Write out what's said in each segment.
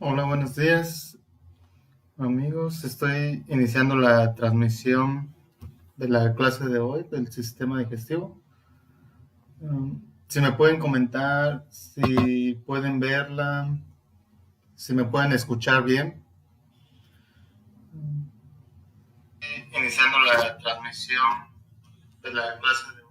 Hola, buenos días, amigos. Estoy iniciando la transmisión de la clase de hoy del sistema digestivo. Si me pueden comentar, si pueden verla, si me pueden escuchar bien. Iniciando la transmisión de la clase de hoy.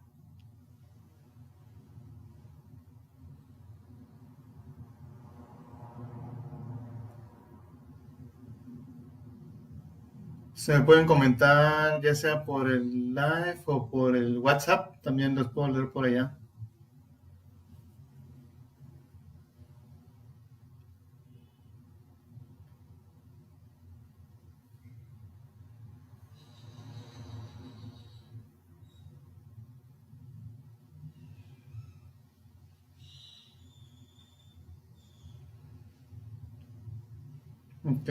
Si me pueden comentar, ya sea por el live o por el WhatsApp, también los puedo leer por allá. Ok.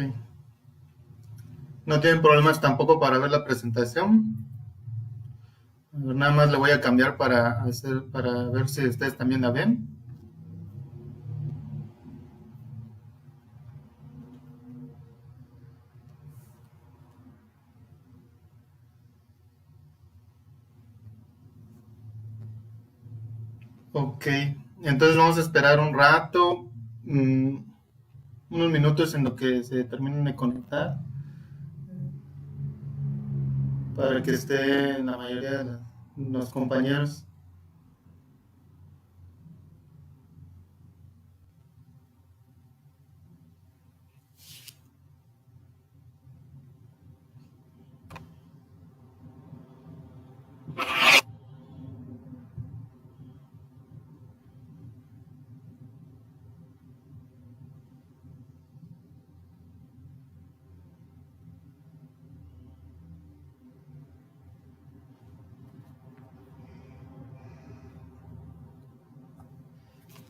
No tienen problemas tampoco para ver la presentación. Nada más le voy a cambiar para ver si ustedes también la ven. Ok, entonces vamos a esperar un rato, mm, unos minutos en lo que se terminen de conectar, para que estén la mayoría de los compañeros.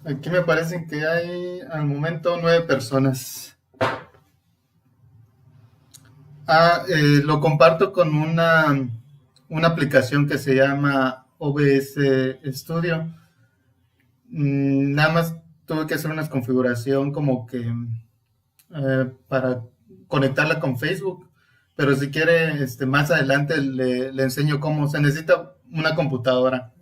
Aquí me parece que hay al momento 9 personas. Lo comparto con una aplicación que se llama OBS Studio. Nada más tuve que hacer una configuración como que para conectarla con Facebook. Pero si quiere, más adelante le enseño cómo se necesita una computadora.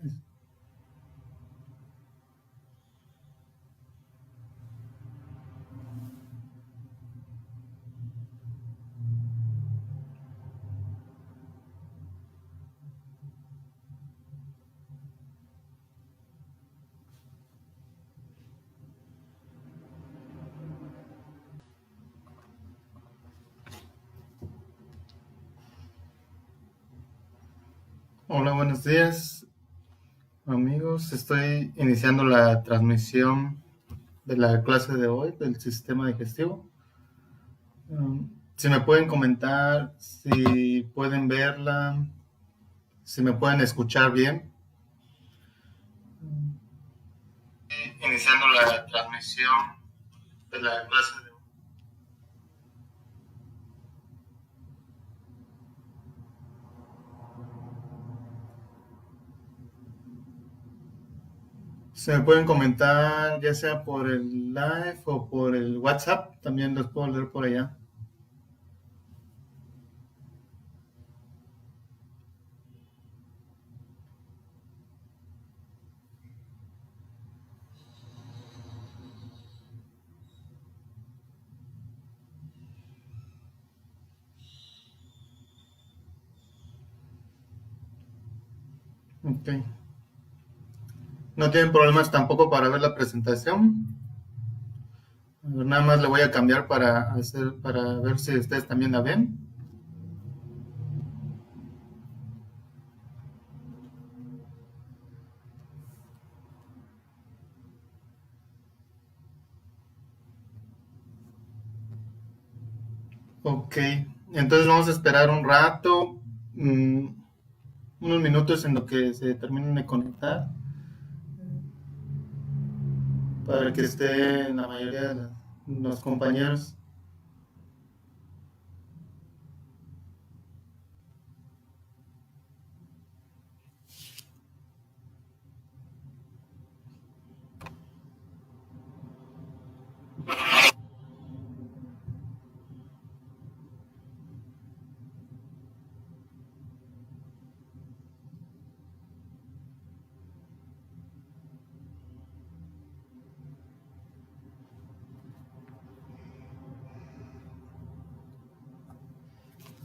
Hola, buenos días, amigos. Estoy iniciando la transmisión de la clase de hoy del sistema digestivo. Si me pueden comentar, si pueden verla, si me pueden escuchar bien. Iniciando la transmisión de la clase de hoy. Se me pueden comentar ya sea por el live o por el WhatsApp, también los puedo leer por allá. Ok. No tienen problemas tampoco para ver la presentación. Nada más le voy a cambiar para ver si ustedes también la ven. Ok. Entonces vamos a esperar un rato, mm, unos minutos en lo que se terminen de conectar, para que estén la mayoría de los compañeros.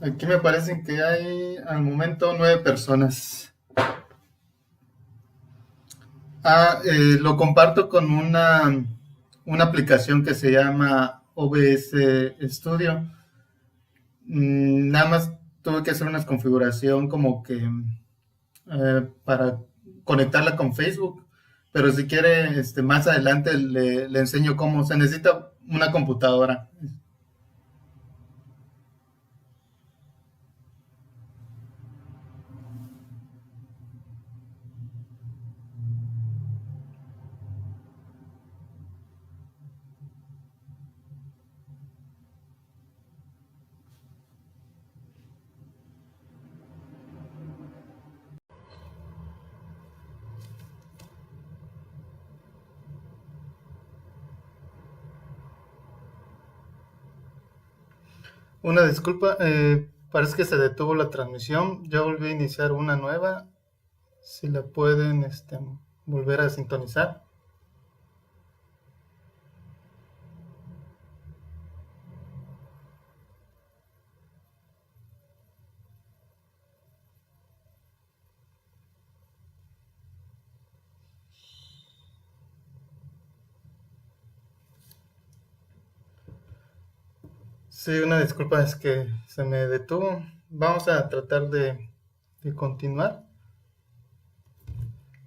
Aquí me parece que hay al momento 9 personas. Lo comparto con una aplicación que se llama OBS Studio. Nada más tuve que hacer una configuración como que para conectarla con Facebook, pero si quiere, más adelante le enseño cómo. Se necesita una computadora. Una disculpa, parece que se detuvo la transmisión. Ya volví a iniciar una nueva. Si la pueden volver a sintonizar. Sí, una disculpa, es que se me detuvo. Vamos a tratar de continuar.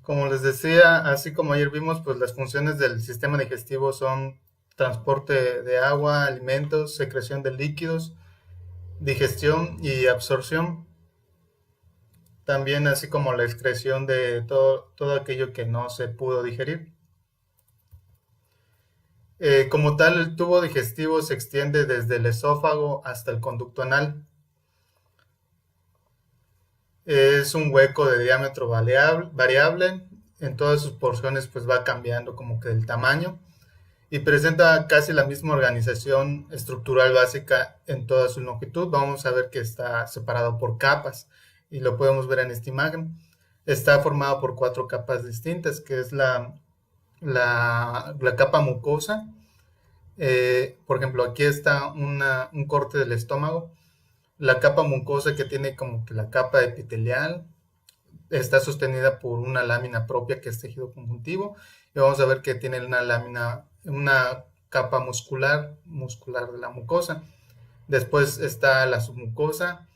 Como les decía, así como ayer vimos, pues las funciones del sistema digestivo son transporte de agua, alimentos, secreción de líquidos, digestión y absorción. También así como la excreción de todo aquello que no se pudo digerir. Como tal, el tubo digestivo se extiende desde el esófago hasta el conducto anal. Es un hueco de diámetro variable. En todas sus porciones pues va cambiando como que el tamaño y presenta casi la misma organización estructural básica en toda su longitud. Vamos a ver que está separado por capas y lo podemos ver en esta imagen. Está formado por 4 capas distintas, que es la capa mucosa. Por ejemplo, aquí está un corte del estómago. La capa mucosa, que tiene como que la capa epitelial, está sostenida por una lámina propia, que es tejido conjuntivo, y vamos a ver que tiene una capa muscular de la mucosa. Después está la submucosa.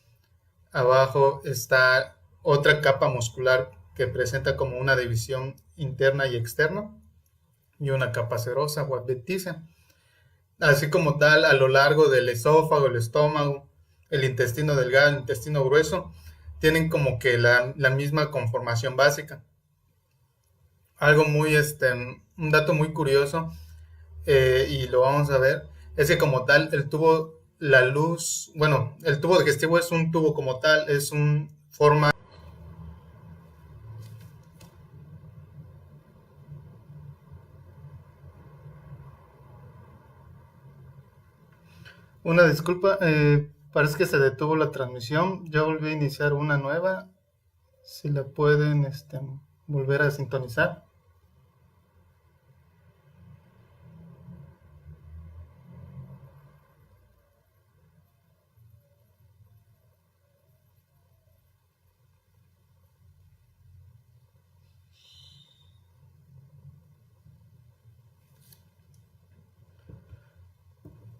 Abajo está otra capa muscular que presenta como una división interna y externa, y una capa serosa o adventicia. Así como tal, a lo largo del esófago, el estómago, el intestino delgado, el intestino grueso, tienen como que la misma conformación básica. Algo un dato muy curioso, y lo vamos a ver, es que como tal, el tubo digestivo es un tubo como tal, es un forma. Una disculpa, parece que se detuvo la transmisión. Ya volví a iniciar una nueva. Si la pueden, volver a sintonizar.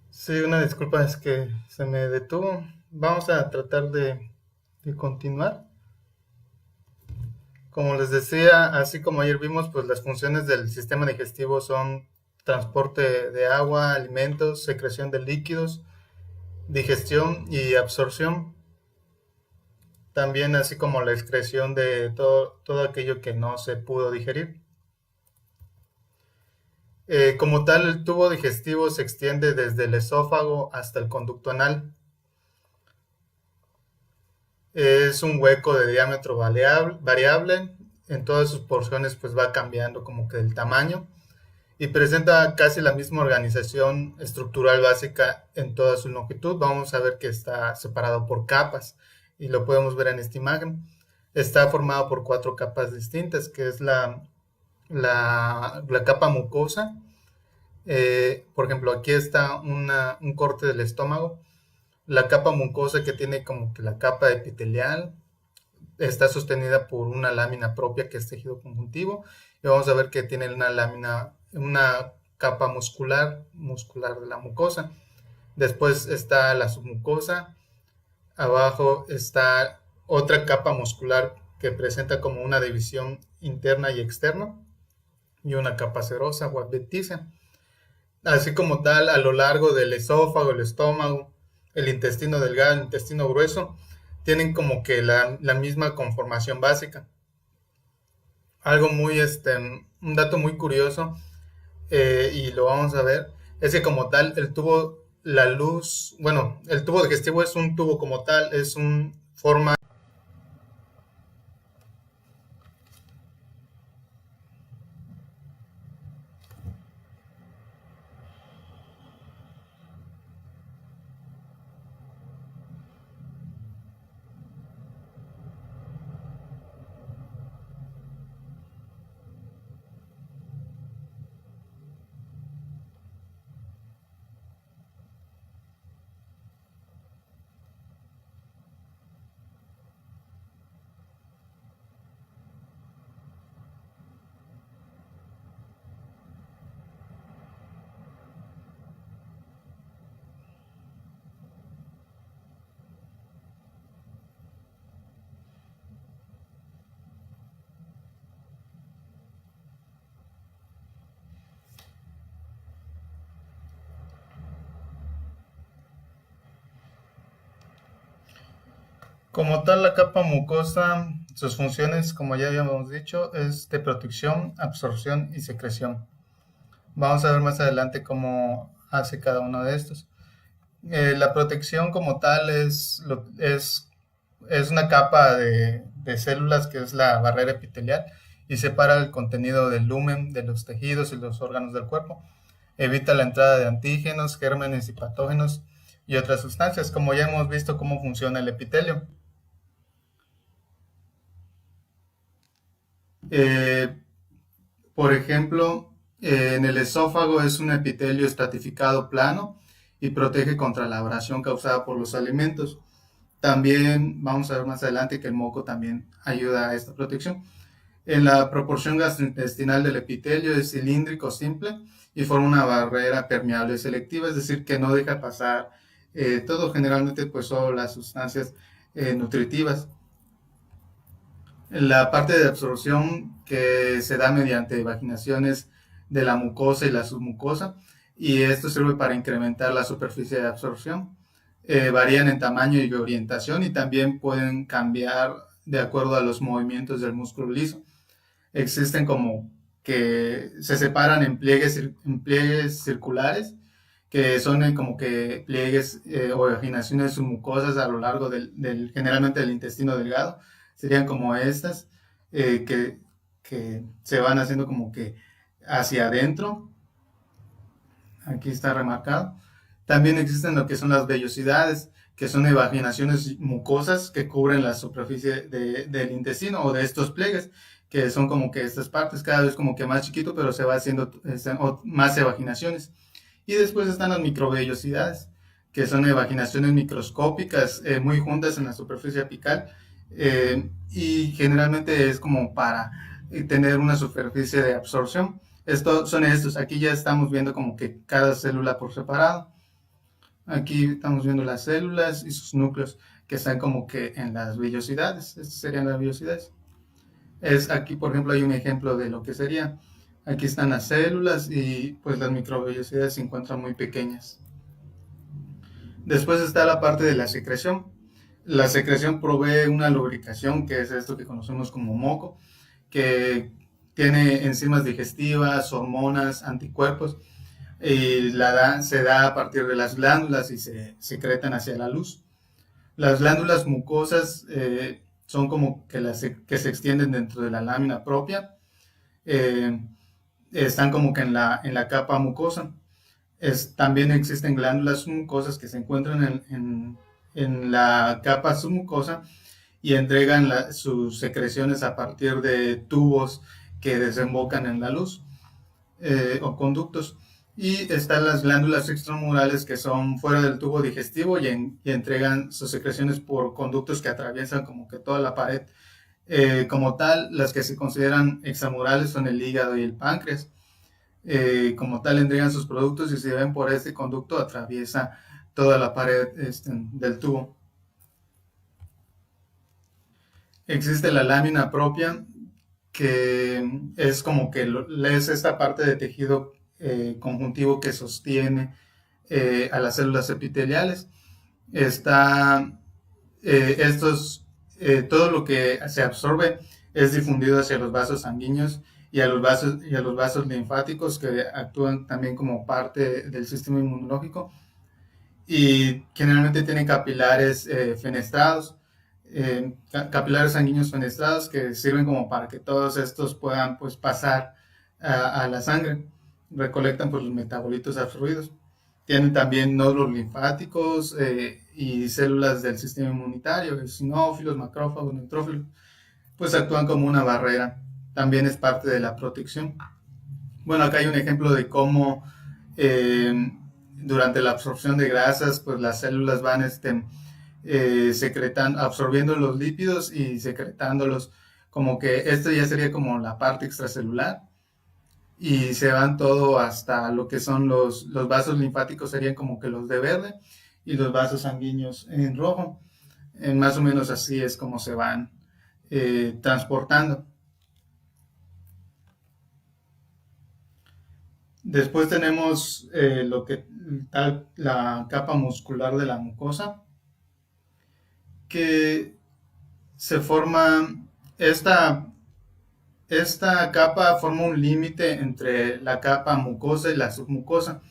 Sí, una disculpa, es que se me detuvo. Vamos a tratar de continuar. Como les decía, así como ayer vimos, pues las funciones del sistema digestivo son transporte de agua, alimentos, secreción de líquidos, digestión y absorción. También así como la excreción de todo aquello que no se pudo digerir. Como tal, el tubo digestivo se extiende desde el esófago hasta el conducto anal. Es un hueco de diámetro variable. En todas sus porciones pues va cambiando como que el tamaño y presenta casi la misma organización estructural básica en toda su longitud. Vamos a ver que está separado por capas y lo podemos ver en esta imagen. Está formado por 4 capas distintas, que es la capa mucosa. Por ejemplo, aquí está un corte del estómago. La capa mucosa que tiene como que la capa epitelial está sostenida por una lámina propia que es tejido conjuntivo y vamos a ver que tiene una lámina, una capa muscular de la mucosa. Después está la submucosa, abajo está otra capa muscular que presenta como una división interna y externa y una capa serosa o adventicia. Así como tal, a lo largo del esófago, el estómago, el intestino delgado, el intestino grueso, tienen como que la misma conformación básica. Algo muy, un dato muy curioso, y lo vamos a ver, es que como tal, el tubo, la luz, bueno, el tubo digestivo es un tubo como tal, es un forma. Como tal, la capa mucosa, sus funciones, como ya habíamos dicho, es de protección, absorción y secreción. Vamos a ver más adelante cómo hace cada uno de estos. La protección como tal es una capa de células que es la barrera epitelial y separa el contenido del lumen de los tejidos y los órganos del cuerpo. Evita la entrada de antígenos, gérmenes y patógenos y otras sustancias, como ya hemos visto cómo funciona el epitelio. Eh, por ejemplo, en el esófago es un epitelio estratificado plano y protege contra la abrasión causada por los alimentos. También vamos a ver más adelante que el moco también ayuda a esta protección. En la proporción gastrointestinal del epitelio es cilíndrico simple y forma una barrera permeable selectiva, es decir, que no deja pasar todo, generalmente pues solo las sustancias nutritivas. La parte de absorción que se da mediante vaginaciones de la mucosa y la submucosa, y esto sirve para incrementar la superficie de absorción. Varían en tamaño y orientación y también pueden cambiar de acuerdo a los movimientos del músculo liso. Existen como que se separan en pliegues circulares, que son como que pliegues o vaginaciones submucosas a lo largo generalmente del intestino delgado. Serían como estas, que se van haciendo como que hacia adentro. Aquí está remarcado. También existen lo que son las vellosidades, que son evaginaciones mucosas que cubren la superficie del intestino o de estos pliegues, que son como que estas partes, cada vez como que más chiquito, pero se va haciendo más evaginaciones. Y después están las microvellosidades, que son evaginaciones microscópicas muy juntas en la superficie apical, y generalmente es como para tener una superficie de absorción. Son estos, aquí ya estamos viendo como que cada célula por separado. Aquí estamos viendo las células y sus núcleos que están como que en las vellosidades. Estas serían las vellosidades. Aquí, por ejemplo, hay un ejemplo de lo que sería. Aquí están las células y pues las microvellosidades se encuentran muy pequeñas. Después está la parte de la secreción. La secreción provee una lubricación, que es esto que conocemos como moco, que tiene enzimas digestivas, hormonas, anticuerpos, y se da a partir de las glándulas y se secretan hacia la luz. Las glándulas mucosas son como que se extienden dentro de la lámina propia, eh, están como que en la capa mucosa. También existen glándulas mucosas que se encuentran en la capa submucosa y entregan sus secreciones a partir de tubos que desembocan en la luz, o conductos. Y están las glándulas extramurales que son fuera del tubo digestivo y entregan sus secreciones por conductos que atraviesan como que toda la pared. Como tal, las que se consideran extramurales son el hígado y el páncreas. Como tal, entregan sus productos y si ven por este conducto atraviesa toda la pared del tubo. Existe la lámina propia, que es como que es esta parte de tejido conjuntivo que sostiene a las células epiteliales. Está, todo lo que se absorbe es difundido hacia los vasos sanguíneos y a los vasos linfáticos que actúan también como parte del sistema inmunológico y generalmente tienen capilares fenestrados, capilares sanguíneos fenestrados que sirven como para que todos estos puedan pues pasar a la sangre, recolectan pues los metabolitos absorbidos. Tienen también nódulos linfáticos y células del sistema inmunitario, eosinófilos, macrófagos, neutrófilos, pues actúan como una barrera. También es parte de la protección. Bueno, acá hay un ejemplo de cómo durante la absorción de grasas, pues las células van secretando, absorbiendo los lípidos y secretándolos, como que esto ya sería como la parte extracelular y se van todo hasta lo que son los vasos linfáticos, serían como que los de verde y los vasos sanguíneos en rojo. Más o menos así es como se van transportando. Después tenemos lo que tal la capa muscular de la mucosa, que se forma esta esta capa forma un límite entre la capa mucosa y la submucosa.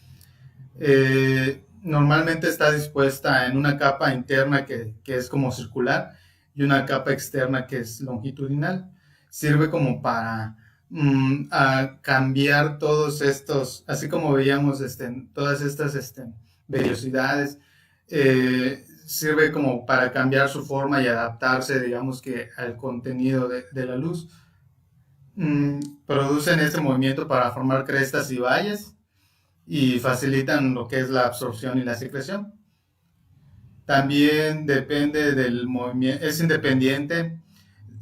Normalmente está dispuesta en una capa interna que es como circular y una capa externa que es longitudinal. Sirve como para a cambiar todos estos, así como veíamos todas estas vellosidades, sirve como para cambiar su forma y adaptarse, digamos que al contenido de la luz. Producen este movimiento para formar crestas y valles y facilitan lo que es la absorción y la secreción. También depende del movimiento, es independiente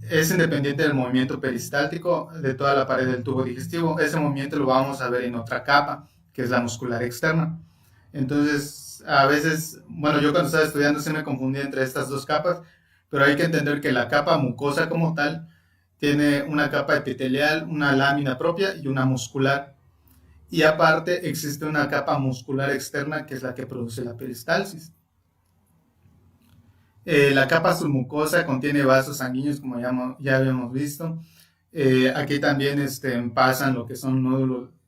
del movimiento peristáltico de toda la pared del tubo digestivo. Ese movimiento lo vamos a ver en otra capa, que es la muscular externa. Entonces, a veces, bueno, yo cuando estaba estudiando se me confundía entre estas dos capas, pero hay que entender que la capa mucosa como tal tiene una capa epitelial, una lámina propia y una muscular. Y aparte existe una capa muscular externa que es la que produce la peristalsis. La capa submucosa contiene vasos sanguíneos, como ya habíamos visto. Aquí también pasan lo que son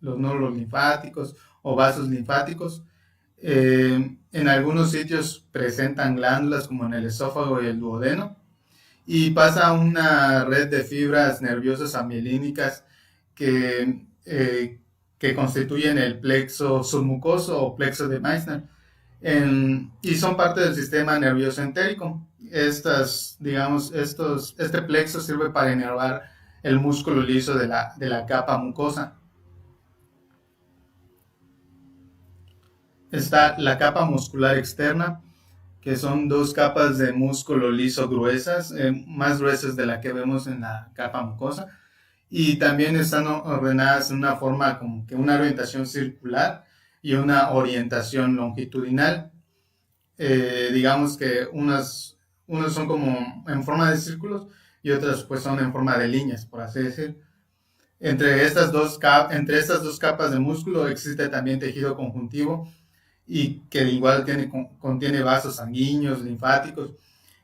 los nódulos linfáticos o vasos linfáticos. En algunos sitios presentan glándulas como en el esófago y el duodeno. Y pasa una red de fibras nerviosas amielínicas que constituyen el plexo submucoso o plexo de Meissner y son parte del sistema nervioso entérico. Este plexo sirve para inervar el músculo liso de la capa mucosa. Está la capa muscular externa, que son dos capas de músculo liso gruesas, más gruesas de la que vemos en la capa mucosa, y también están ordenadas en una forma como que una orientación circular y una orientación longitudinal. Digamos que unos son como en forma de círculos y otras pues son en forma de líneas, por así decir. Entre estas dos capas de músculo existe también tejido conjuntivo y que igual contiene vasos sanguíneos, linfáticos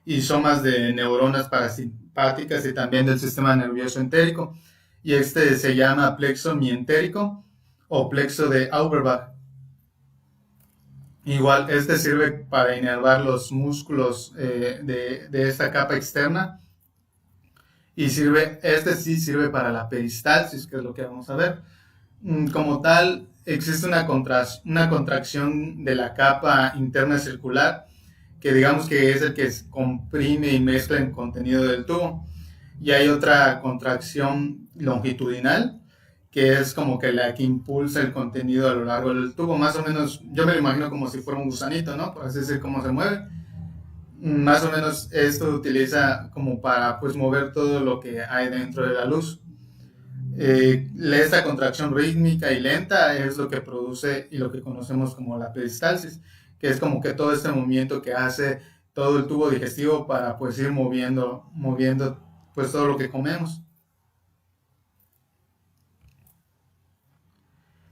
y somas de neuronas parasimpáticas y también del sistema nervioso entérico. Y se llama plexo mientérico o plexo de Auerbach. Igual, sirve para inervar los músculos de esta capa externa y sí sirve para la peristalsis, que es lo que vamos a ver. Como tal, existe una contracción de la capa interna circular, que digamos que es el que comprime y mezcla el contenido del tubo. Y hay otra contracción longitudinal, que es como que la que impulsa el contenido a lo largo del tubo. Más o menos, yo me lo imagino como si fuera un gusanito, ¿no? Por así decir, cómo se mueve. Más o menos esto utiliza como para pues mover todo lo que hay dentro de la luz. Esta contracción rítmica y lenta es lo que produce y lo que conocemos como la peristalsis, que es como que todo este movimiento que hace todo el tubo digestivo para pues ir moviendo pues todo lo que comemos.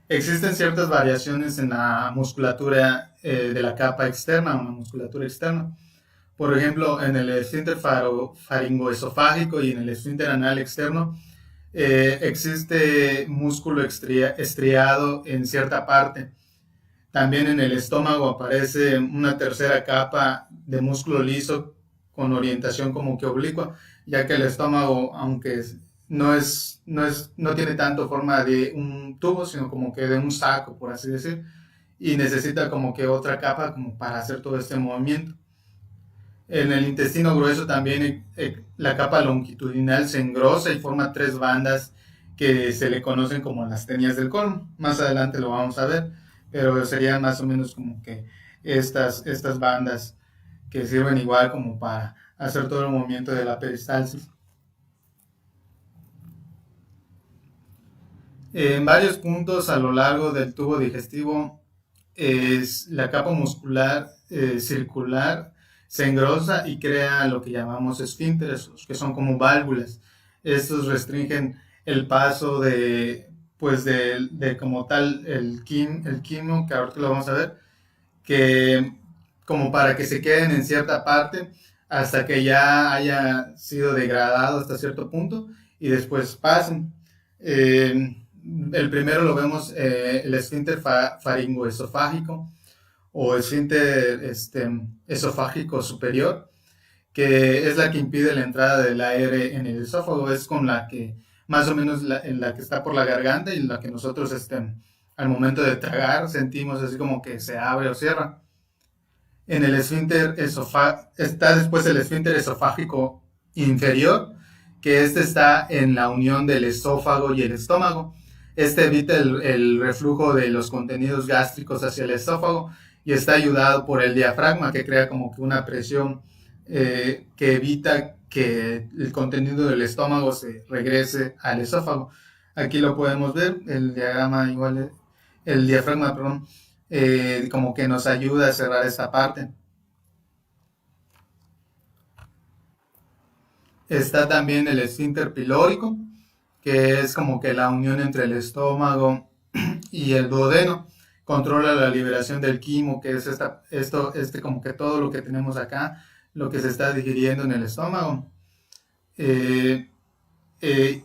Existen ciertas variaciones en la musculatura de la capa externa o la musculatura externa. Por ejemplo, en el esfínter faringoesofágico y en el esfínter anal externo existe músculo estriado en cierta parte. También en el estómago aparece una tercera capa de músculo liso con orientación como que oblicua, ya que el estómago, aunque no tiene tanto forma de un tubo, sino como que de un saco, por así decir, y necesita como que otra capa como para hacer todo este movimiento. En el intestino grueso también la capa longitudinal se engrosa y forma tres bandas que se le conocen como las tenias del colon. Más adelante lo vamos a ver, pero serían más o menos como que estas bandas que sirven igual como para hacer todo el movimiento de la peristalsis. En varios puntos a lo largo del tubo digestivo es la capa muscular circular se engrosa y crea lo que llamamos esfínteres, que son como válvulas. Estos restringen el paso de como tal el quimo, que ahorita lo vamos a ver, que como para que se queden en cierta parte hasta que ya haya sido degradado hasta cierto punto y después pasen. El primero lo vemos, el esfínter faringoesofágico o esfínter esofágico superior, que es la que impide la entrada del aire en el esófago, es con la que más o menos en la que está por la garganta y la que nosotros al momento de tragar sentimos así como que se abre o cierra. En el esfínter está después el esfínter esofágico inferior, que este está en la unión del esófago y el estómago. Este evita el reflujo de los contenidos gástricos hacia el esófago y está ayudado por el diafragma, que crea como que una presión que evita que el contenido del estómago se regrese al esófago. Aquí lo podemos ver, el diagrama igual, el diafragma, perdón, como que nos ayuda a cerrar esta parte. Está también el esfínter pilórico, que es como que la unión entre el estómago y el duodeno. Controla la liberación del quimo, que es como que todo lo que tenemos acá, lo que se está digiriendo en el estómago. Eh, eh,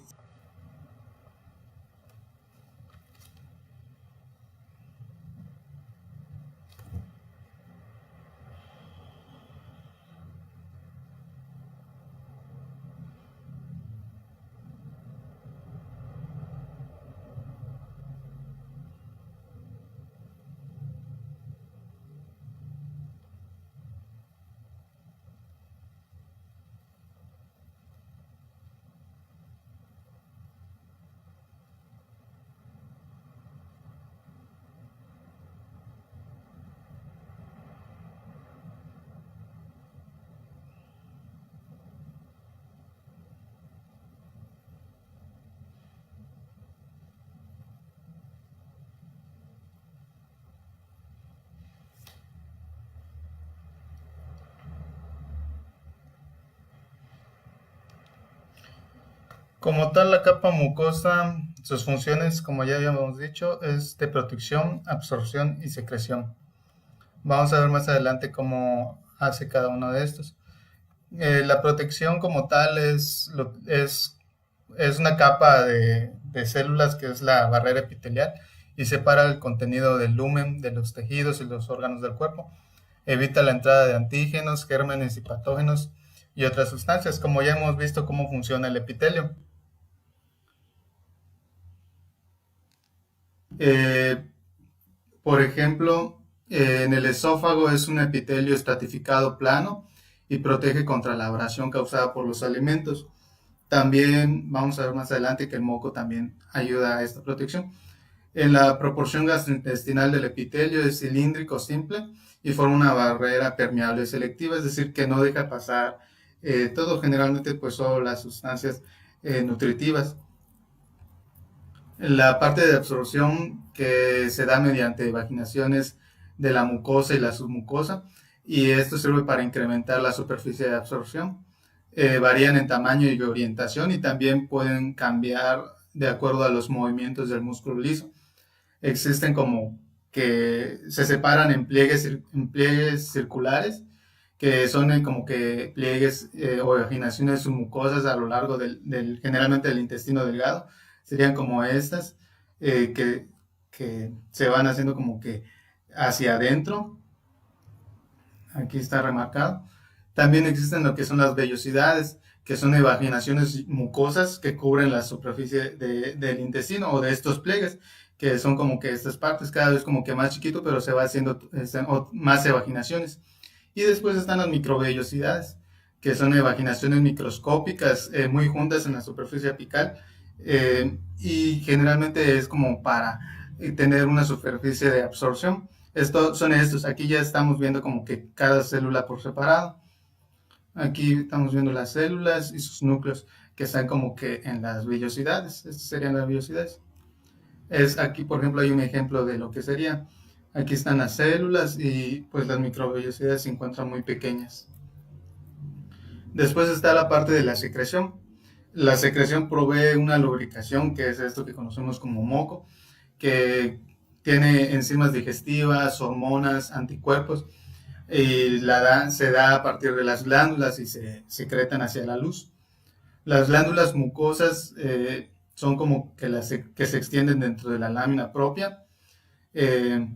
Como tal, la capa mucosa, sus funciones, como ya habíamos dicho, es de protección, absorción y secreción. Vamos a ver más adelante cómo hace cada uno de estos. La protección como tal es una capa de células que es la barrera epitelial y separa el contenido del lumen de los tejidos y los órganos del cuerpo. Evita la entrada de antígenos, gérmenes y patógenos y otras sustancias, como ya hemos visto cómo funciona el epitelio. Eh, por ejemplo, en el esófago es un epitelio estratificado plano y protege contra la abrasión causada por los alimentos. También vamos a ver más adelante que el moco también ayuda a esta protección. En la proporción gastrointestinal del epitelio es cilíndrico simple y forma una barrera permeable selectiva, es decir, que no deja pasar todo, generalmente pues solo las sustancias nutritivas. La parte de absorción que se da mediante vaginaciones de la mucosa y la submucosa, y esto sirve para incrementar la superficie de absorción. Varían en tamaño y orientación y también pueden cambiar de acuerdo a los movimientos del músculo liso. Existen como que se separan en pliegues circulares, que son como que pliegues o vaginaciones submucosas a lo largo generalmente del intestino delgado. Serían como estas, que se van haciendo como que hacia adentro. Aquí está remarcado. También existen lo que son las vellosidades, que son evaginaciones mucosas que cubren la superficie del intestino o de estos pliegues, que son como que estas partes, cada vez como que más chiquito, pero se va haciendo más evaginaciones. Y después están las microvellosidades, que son evaginaciones microscópicas muy juntas en la superficie apical, y generalmente es como para tener una superficie de absorción. Son estos, aquí ya estamos viendo como que cada célula por separado. Aquí estamos viendo las células y sus núcleos que están como que en las vellosidades. Estas serían las vellosidades. Aquí, por ejemplo, hay un ejemplo de lo que sería. Aquí están las células y pues las microvellosidades se encuentran muy pequeñas. Después está la parte de la secreción. La secreción provee una lubricación, que es esto que conocemos como moco, que tiene enzimas digestivas, hormonas, anticuerpos, y se da a partir de las glándulas y se secretan hacia la luz. Las glándulas mucosas son como que se extienden dentro de la lámina propia, eh,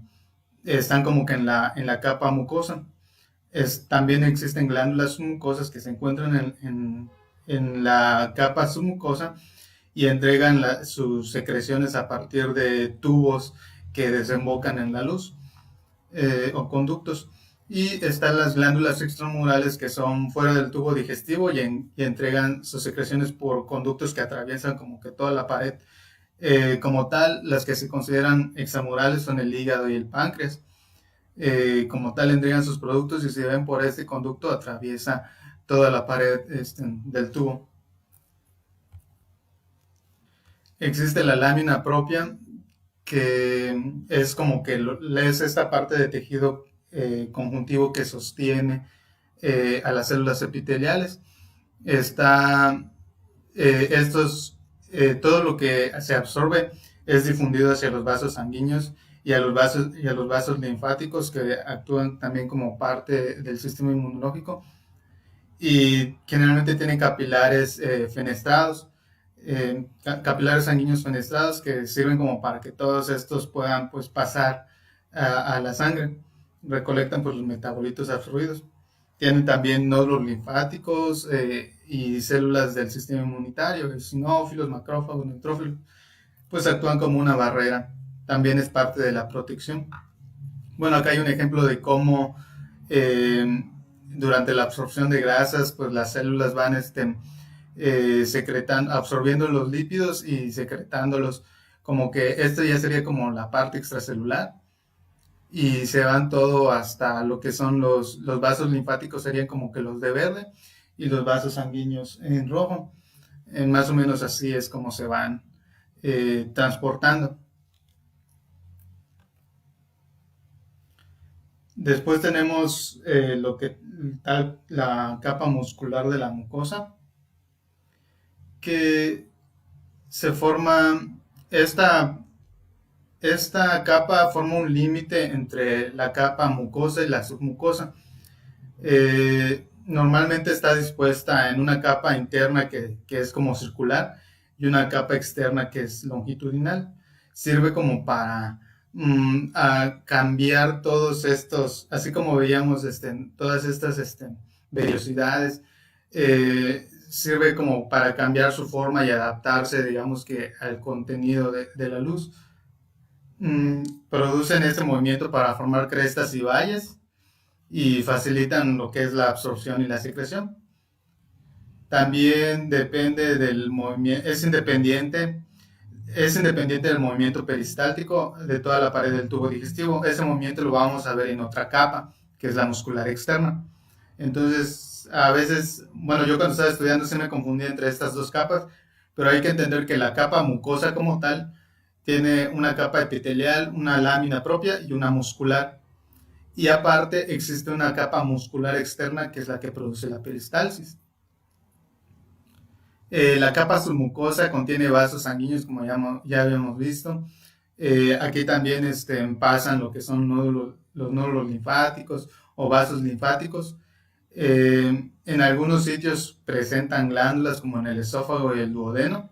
están como que en la capa mucosa. También existen glándulas submucosas que se encuentran en la capa submucosa y entregan sus secreciones a partir de tubos que desembocan en la luz, o conductos. Y están las glándulas extramurales que son fuera del tubo digestivo y entregan sus secreciones por conductos que atraviesan como que toda la pared. Como tal, las que se consideran extramurales son el hígado y el páncreas. Como tal, entregan sus productos y si ven por este conducto atraviesa toda la pared del tubo. Existe la lámina propia, que es como que es esta parte de tejido conjuntivo que sostiene a las células epiteliales. Está, todo lo que se absorbe es difundido hacia los vasos sanguíneos y a los vasos linfáticos, que actúan también como parte del sistema inmunológico, y generalmente tienen capilares fenestrados, capilares sanguíneos fenestrados, que sirven como para que todos estos puedan pues pasar a la sangre, recolectan pues los metabolitos absorbidos. Tienen también nódulos linfáticos y células del sistema inmunitario, eosinófilos, macrófagos, neutrófilos, pues actúan como una barrera. También es parte de la protección. Bueno, acá hay un ejemplo de cómo durante la absorción de grasas, pues las células van absorbiendo los lípidos y secretándolos, como que esto ya sería como la parte extracelular, y se van todo hasta lo que son los vasos linfáticos, serían como que los de verde, y los vasos sanguíneos en rojo. Más o menos así es como se van transportando. Después tenemos la capa muscular de la mucosa, que se forma, esta capa forma un límite entre la capa mucosa y la submucosa. Normalmente está dispuesta en una capa interna que es como circular y una capa externa que es longitudinal. Sirve como para a cambiar todos estos, así como veíamos todas estas vellosidades, sirve como para cambiar su forma y adaptarse, digamos que al contenido de la luz. Producen este movimiento para formar crestas y valles y facilitan lo que es la absorción y la secreción. También depende del movimiento, es independiente del movimiento peristáltico de toda la pared del tubo digestivo. Ese movimiento lo vamos a ver en otra capa, que es la muscular externa. Entonces, a veces, bueno, yo cuando estaba estudiando se me confundía entre estas dos capas, pero hay que entender que la capa mucosa como tal tiene una capa epitelial, una lámina propia y una muscular. Y aparte existe una capa muscular externa que es la que produce la peristalsis. La capa submucosa contiene vasos sanguíneos, como ya habíamos visto. Aquí también pasan lo que son los nódulos linfáticos o vasos linfáticos. En algunos sitios presentan glándulas como en el esófago y el duodeno.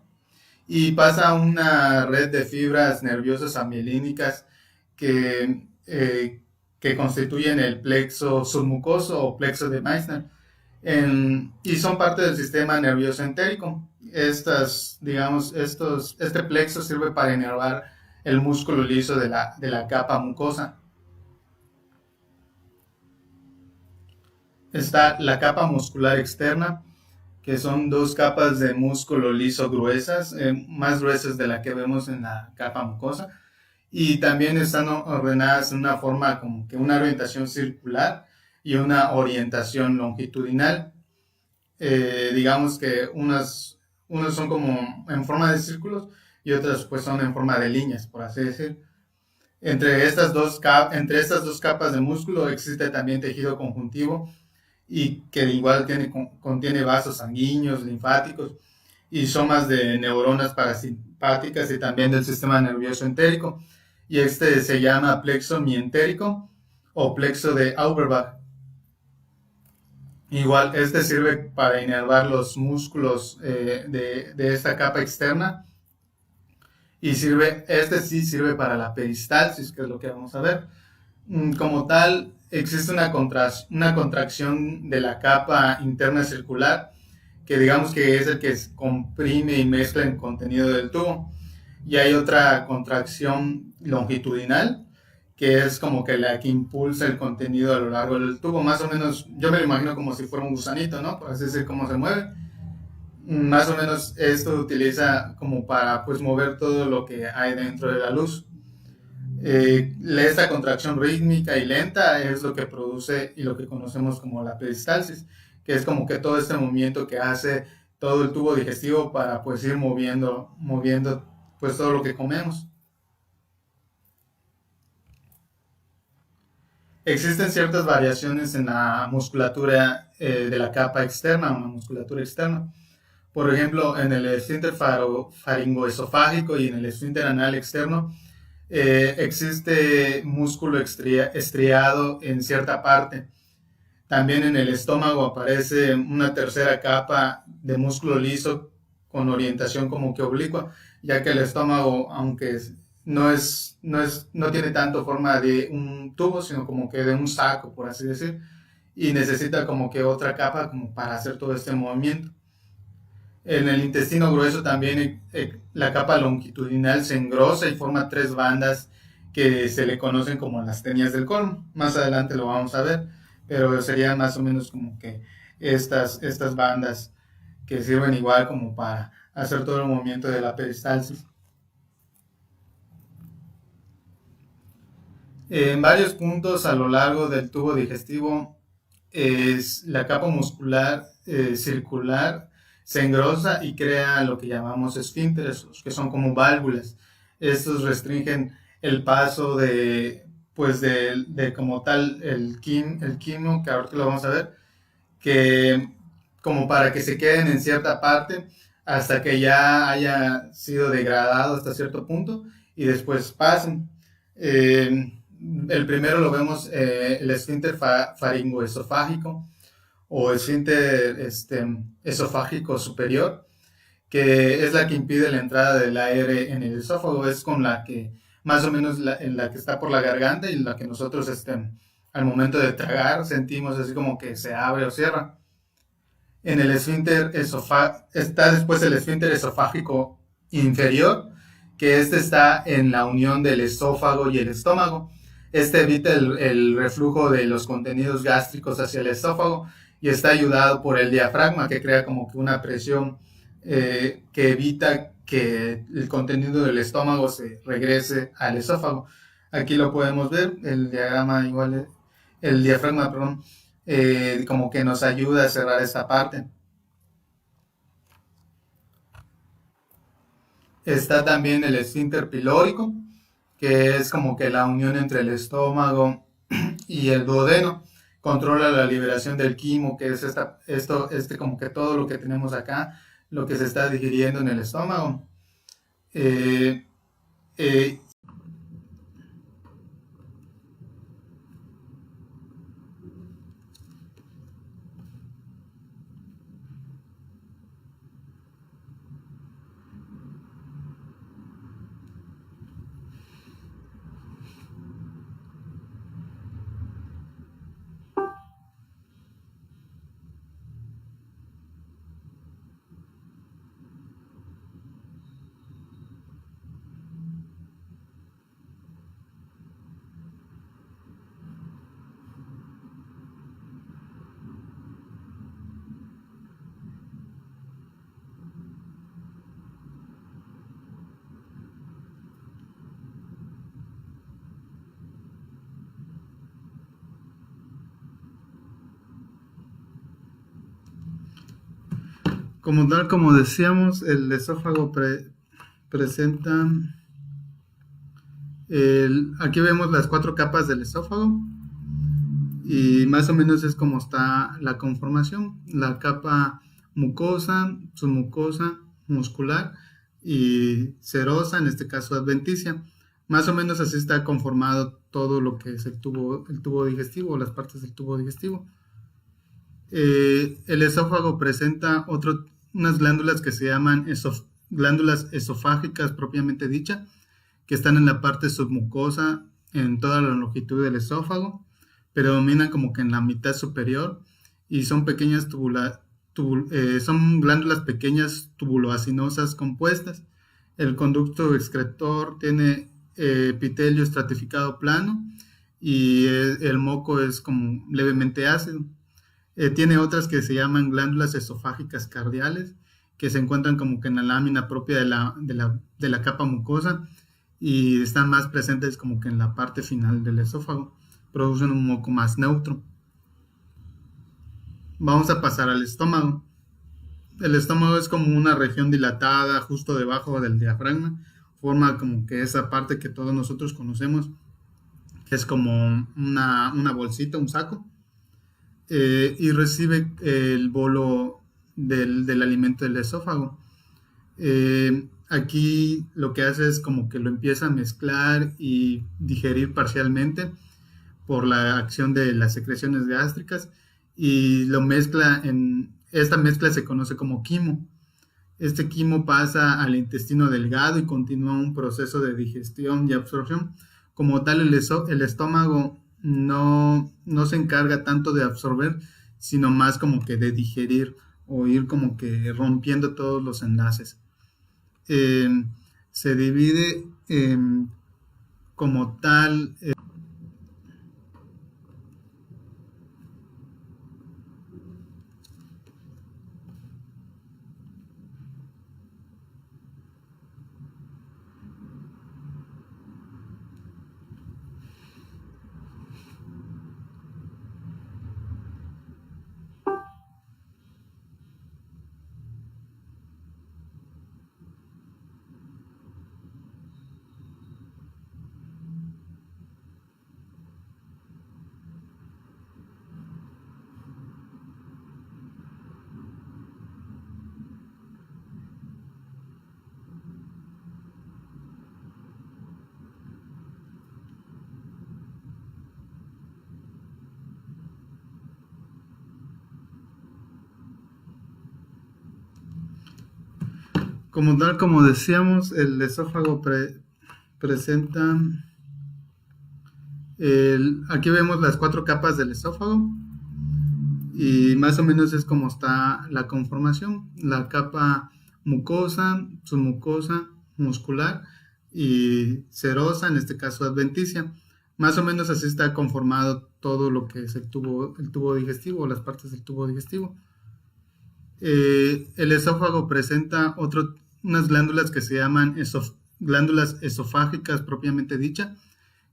Y pasa una red de fibras nerviosas amielínicas que constituyen el plexo submucoso o plexo de Meissner y son parte del sistema nervioso entérico. Este plexo sirve para inervar el músculo liso de la capa mucosa. Está la capa muscular externa, que son dos capas de músculo liso gruesas, más gruesas de la que vemos en la capa mucosa, y también están ordenadas en una forma como que una orientación circular y una orientación longitudinal. Digamos que unos son como en forma de círculos y otras pues son en forma de líneas, por así decir. Entre estas dos capas de músculo existe también tejido conjuntivo y que igual contiene vasos sanguíneos, linfáticos y somas de neuronas parasimpáticas y también del sistema nervioso entérico. Y este se llama plexo mientérico o plexo de Auerbach. Igual, este sirve para inervar los músculos de esta capa externa y este sí sirve para la peristalsis, que es lo que vamos a ver. Como tal, existe una contracción de la capa interna circular, que digamos que es el que comprime y mezcla el contenido del tubo. Y hay otra contracción longitudinal, que es como que la que impulsa el contenido a lo largo del tubo. Más o menos, yo me lo imagino como si fuera un gusanito, ¿no? Por así decir, cómo se mueve. Más o menos esto utiliza como para pues mover todo lo que hay dentro de la luz. Esta contracción rítmica y lenta es lo que produce y lo que conocemos como la peristalsis, que es como que todo este movimiento que hace todo el tubo digestivo para pues ir moviendo pues todo lo que comemos. Existen ciertas variaciones en la musculatura de la capa externa o la musculatura externa. Por ejemplo, en el esfínter faringoesofágico y en el esfínter anal externo existe músculo estriado en cierta parte. También en el estómago aparece una tercera capa de músculo liso con orientación como que oblicua, ya que el estómago, aunque no tiene tanto forma de un tubo, sino como que de un saco, por así decir, y necesita como que otra capa como para hacer todo este movimiento. En el intestino grueso también la capa longitudinal se engrosa y forma tres bandas que se le conocen como las tenias del colon. Más adelante lo vamos a ver, pero serían más o menos como que estas bandas que sirven igual como para hacer todo el movimiento de la peristalsis. En varios puntos a lo largo del tubo digestivo, la capa muscular circular se engrosa y crea lo que llamamos esfínteres, que son como válvulas. Estos restringen el paso de como tal el quimo, que ahorita lo vamos a ver, que como para que se queden en cierta parte hasta que ya haya sido degradado hasta cierto punto y después pasen. El primero lo vemos, el esfínter faringoesofágico o esfínter esofágico superior, que es la que impide la entrada del aire en el esófago. Es con la que, más o menos, en la que está por la garganta y la que nosotros al momento de tragar sentimos así como que se abre o cierra. En el esfínter está después el esfínter esofágico inferior, que está en la unión del esófago y el estómago. Evita el reflujo de los contenidos gástricos hacia el esófago y está ayudado por el diafragma que crea como que una presión que evita que el contenido del estómago se regrese al esófago. Aquí lo podemos ver, el diagrama igual, el diafragma, perdón, como que nos ayuda a cerrar esta parte. Está también el esfínter pilórico, que es como que la unión entre el estómago y el duodeno. Controla la liberación del quimo, que es como que todo lo que tenemos acá, lo que se está digiriendo en el estómago. Eh, eh, como tal, como decíamos, el esófago presenta, aquí vemos las 4 capas del esófago y más o menos es como está la conformación, la capa mucosa, submucosa, muscular y serosa, en este caso adventicia. Más o menos así está conformado todo lo que es el tubo digestivo, las partes del tubo digestivo. El esófago presenta unas glándulas que se llaman glándulas esofágicas propiamente dicha, que están en la parte submucosa en toda la longitud del esófago, predominan como que en la mitad superior y son pequeñas son glándulas pequeñas tubuloacinosas compuestas. El conducto excretor tiene epitelio estratificado plano y el moco es como levemente ácido. Tiene otras que se llaman glándulas esofágicas cardiales, que se encuentran como que en la lámina propia de la capa mucosa y están más presentes como que en la parte final del esófago. Producen un moco más neutro. Vamos a pasar al estómago. El estómago es como una región dilatada justo debajo del diafragma. Forma como que esa parte que todos nosotros conocemos, que es como una bolsita, un saco. Y recibe el bolo del alimento del esófago. Aquí lo que hace es como que lo empieza a mezclar y digerir parcialmente por la acción de las secreciones gástricas y lo mezcla esta mezcla se conoce como quimo. Este quimo pasa al intestino delgado y continúa un proceso de digestión y absorción. Como tal, el estómago no se encarga tanto de absorber, sino más como que de digerir o ir como que rompiendo todos los enlaces. Eh, Se divide como tal. Como tal, como decíamos, el esófago presenta, aquí vemos las 4 capas del esófago y más o menos es como está la conformación, la capa mucosa, submucosa, muscular y serosa, en este caso adventicia. Más o menos así está conformado todo lo que es el tubo digestivo o las partes del tubo digestivo. El esófago presenta unas glándulas que se llaman glándulas esofágicas propiamente dicha,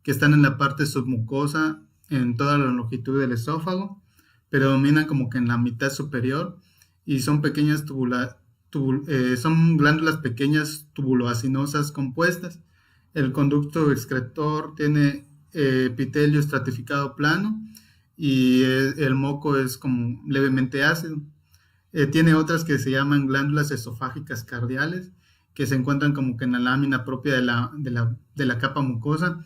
que están en la parte submucosa en toda la longitud del esófago, predominan como que en la mitad superior y son pequeñas son glándulas pequeñas tubuloacinosas compuestas. El conducto excretor tiene epitelio estratificado plano y el moco es como levemente ácido. Tiene otras que se llaman glándulas esofágicas cardiales, que se encuentran como que en la lámina propia de la capa mucosa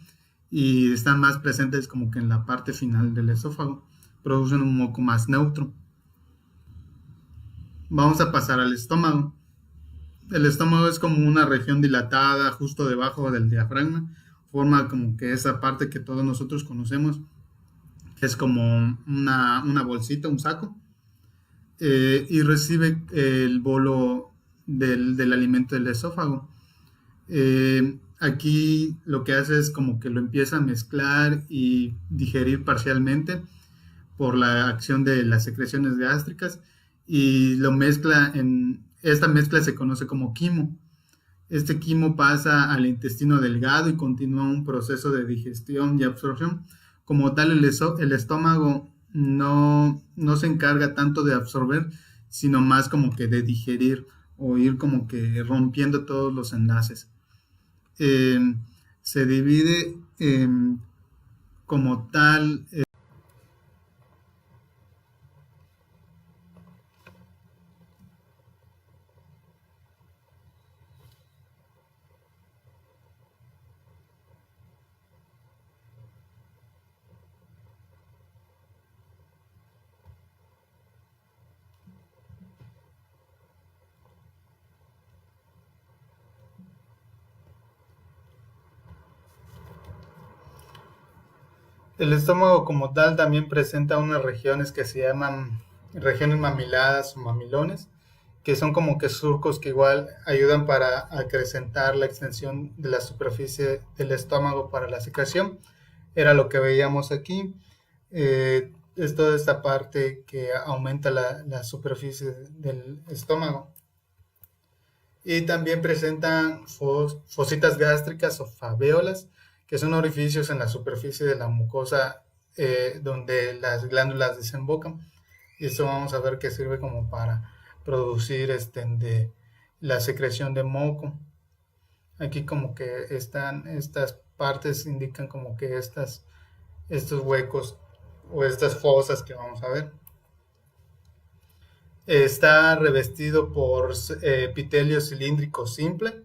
y están más presentes como que en la parte final del esófago. Producen un moco más neutro. Vamos a pasar al estómago. El estómago es como una región dilatada justo debajo del diafragma. Forma como que esa parte que todos nosotros conocemos, que es como una bolsita, un saco. Y recibe el bolo del alimento del esófago. Aquí lo que hace es como que lo empieza a mezclar y digerir parcialmente por la acción de las secreciones gástricas y lo mezcla esta mezcla se conoce como quimo. Este quimo pasa al intestino delgado y continúa un proceso de digestión y absorción. Como tal, el estómago no se encarga tanto de absorber, sino más como que de digerir o ir como que rompiendo todos los enlaces. Eh, Se divide como tal. El estómago como tal también presenta unas regiones que se llaman regiones mamiladas o mamilones, que son como que surcos que igual ayudan para acrecentar la extensión de la superficie del estómago para la secreción. Era lo que veíamos aquí. Es toda esta parte que aumenta la superficie del estómago. Y también presentan fositas gástricas o faveolas, que son orificios en la superficie de la mucosa donde las glándulas desembocan. Y esto vamos a ver que sirve como para producir la secreción de moco. Aquí como que están estas partes indican como que estos huecos o estas fosas que vamos a ver. Está revestido por epitelio cilíndrico simple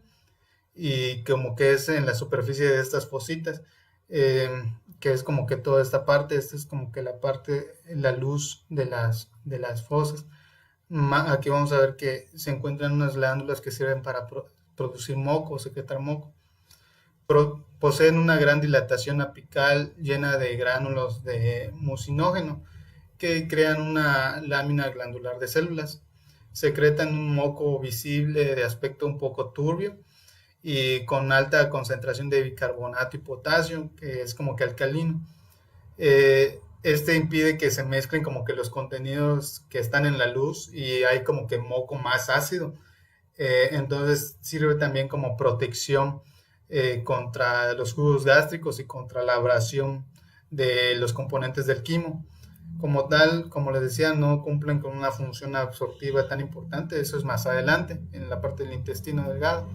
y como que es en la superficie de estas fositas, eh, que es como que toda esta parte, esta es como que la parte, la luz de las fosas. Aquí vamos a ver que se encuentran unas glándulas que sirven para producir moco o secretar moco. Poseen una gran dilatación apical llena de gránulos de mucinógeno que crean una lámina glandular de células. Secretan un moco visible de aspecto un poco turbio y con alta concentración de bicarbonato y potasio, que es como que alcalino. Este impide que se mezclen como que los contenidos que están en la luz y hay como que moco más ácido. Entonces sirve también como protección contra los jugos gástricos y contra la abrasión de los componentes del quimo. Como tal, como les decía, no cumplen con una función absortiva tan importante, eso es más adelante, en la parte del intestino delgado.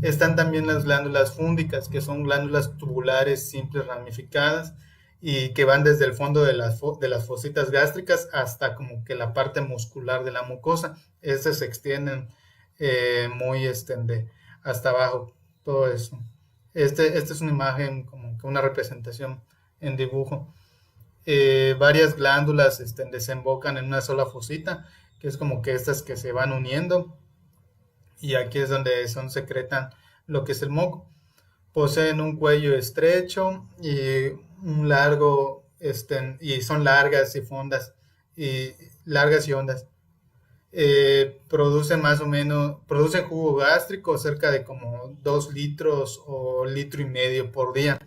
Están también las glándulas fúndicas, que son glándulas tubulares simples ramificadas y que van desde el fondo de las fositas gástricas hasta como que la parte muscular de la mucosa. Estas se extienden muy hasta abajo, todo eso. Esta es una imagen, como que una representación en dibujo. Varias glándulas desembocan en una sola fosita, que es como que estas que se van uniendo, y aquí es donde secretan lo que es el moco. Poseen un cuello estrecho y un largo, y son largas y fondas, y largas y hondas. Producen jugo gástrico cerca de como 2 litros o litro y medio por día.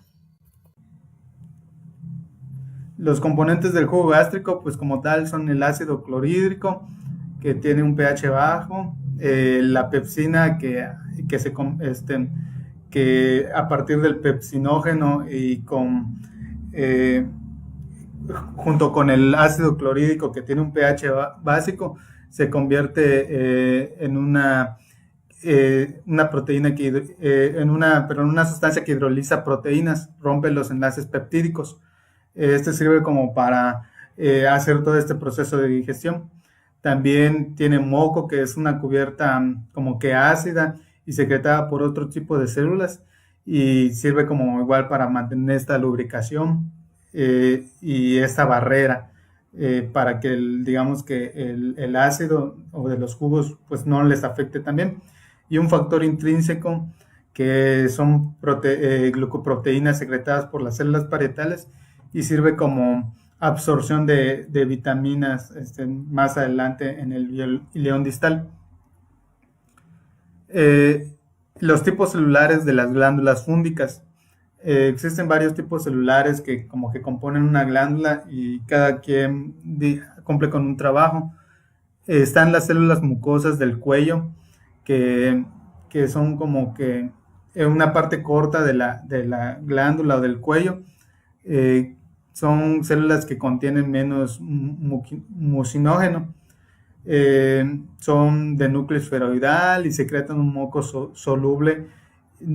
Los componentes del jugo gástrico, pues como tal, son el ácido clorhídrico, que tiene un pH bajo, la pepsina, que, se, que a partir del pepsinógeno y eh, junto con el ácido clorhídrico, que tiene un pH básico, se convierte en una proteína en una sustancia que hidroliza proteínas, rompe los enlaces peptídicos. Este sirve como para hacer todo este proceso de digestión. También tiene moco, que es una cubierta como que ácida y secretada por otro tipo de células, y sirve como igual para mantener esta lubricación y esta barrera para que digamos que el ácido o de los jugos pues no les afecte también. Y un factor intrínseco, que son glucoproteínas secretadas por las células parietales, y sirve como absorción de vitaminas más adelante en el ileón distal. Eh, los tipos celulares de las glándulas fúngicas. Existen varios tipos celulares que como que componen una glándula y cada quien cumple con un trabajo. Están las células mucosas del cuello, que, que son como que en una parte corta de la glándula o del cuello. eh, Son células que contienen menos mucinógeno. Son de núcleo esferoidal y secretan un moco soluble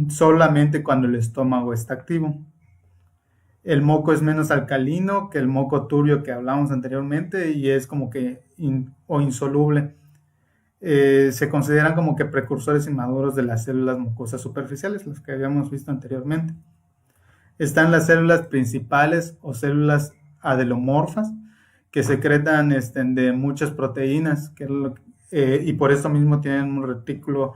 solamente cuando el estómago está activo. El moco es menos alcalino que el moco turbio que hablamos anteriormente y es como que insoluble. Se consideran como que precursores inmaduros de las células mucosas superficiales, las que habíamos visto anteriormente. Están las células principales o células adelomorfas, que secretan de muchas proteínas, y por eso mismo tienen un retículo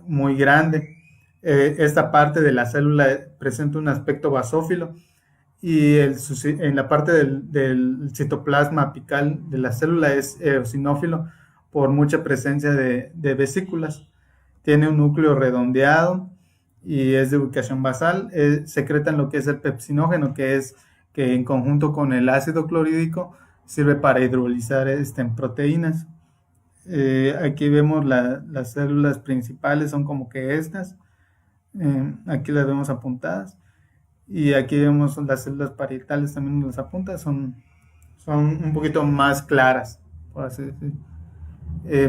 muy grande. Esta parte de la célula presenta un aspecto basófilo, y en la parte del citoplasma apical de la célula es eosinófilo por mucha presencia de vesículas. Tiene un núcleo redondeado y es de ubicación basal. Secretan lo que es el pepsinógeno, que en conjunto con el ácido clorhídrico sirve para hidrolizar en proteínas. Aquí vemos las células principales, son como que estas. Aquí las vemos apuntadas. Y aquí vemos las células parietales, también las apuntas, son un poquito más claras, por así decirlo.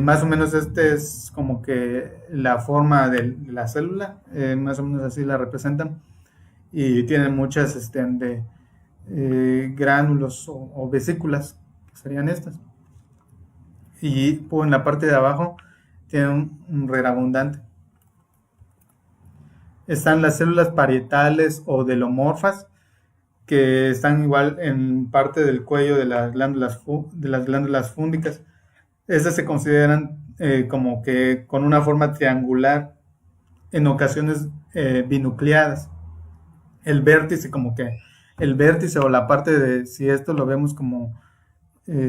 Más o menos es como que la forma de la célula, más o menos así la representan, y tienen muchas gránulos o vesículas, que serían estas. Y pues, en la parte de abajo tienen un reabundante. Están las células parietales o delomorfas, que están igual en parte del cuello de las glándulas fúngicas. Estas se consideran como que con una forma triangular, en ocasiones binucleadas. El vértice, como que el vértice o la parte de, si esto lo vemos como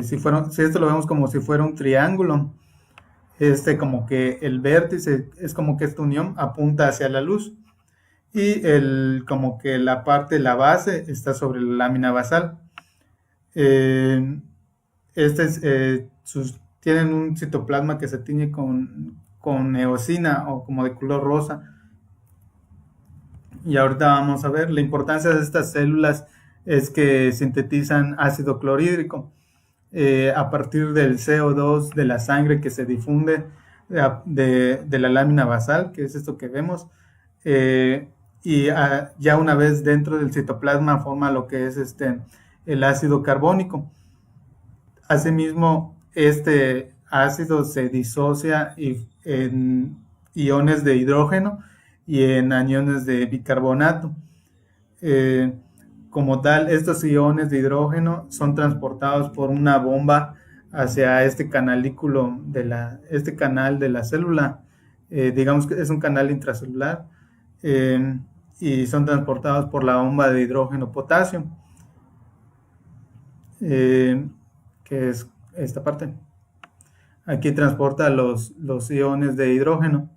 si esto lo vemos como si fuera un triángulo, como que el vértice es como que esta unión apunta hacia la luz, y como que la base está sobre la lámina basal. Eh, Tienen un citoplasma que se tiñe con eosina o como de color rosa. Y ahorita vamos a ver la importancia de estas células. Es que sintetizan ácido clorhídrico a partir del CO2 de la sangre, que se difunde de la lámina basal, que es esto que vemos. Y ya una vez dentro del citoplasma forma lo que es el ácido carbónico. Asimismo, este ácido se disocia en iones de hidrógeno y en aniones de bicarbonato. Eh, Como tal, estos iones de hidrógeno son transportados por una bomba hacia este canalículo este canal de la célula. Digamos que es un canal intracelular, eh, y son transportados por la bomba de hidrógeno potasio, que es esta parte. Aquí transporta los iones de hidrógeno,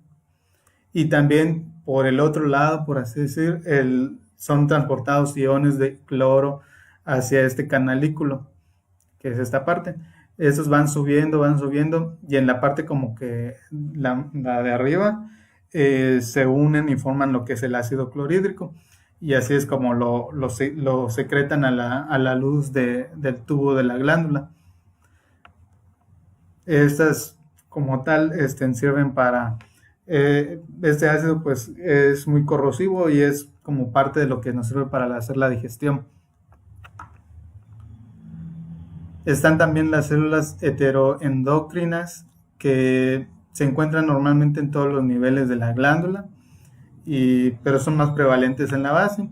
y también por el otro lado, por así decir, son transportados iones de cloro hacia este canalículo, que es esta parte. Esos van subiendo, y en la parte como que la de arriba se unen y forman lo que es el ácido clorhídrico. Y así es como lo secretan a la luz del tubo de la glándula. Estas como tal sirven para... este ácido pues es muy corrosivo y es como parte de lo que nos sirve para hacer la digestión. Están también las células heteroendocrinas, que se encuentran normalmente en todos los niveles de la glándula, pero son más prevalentes en la base.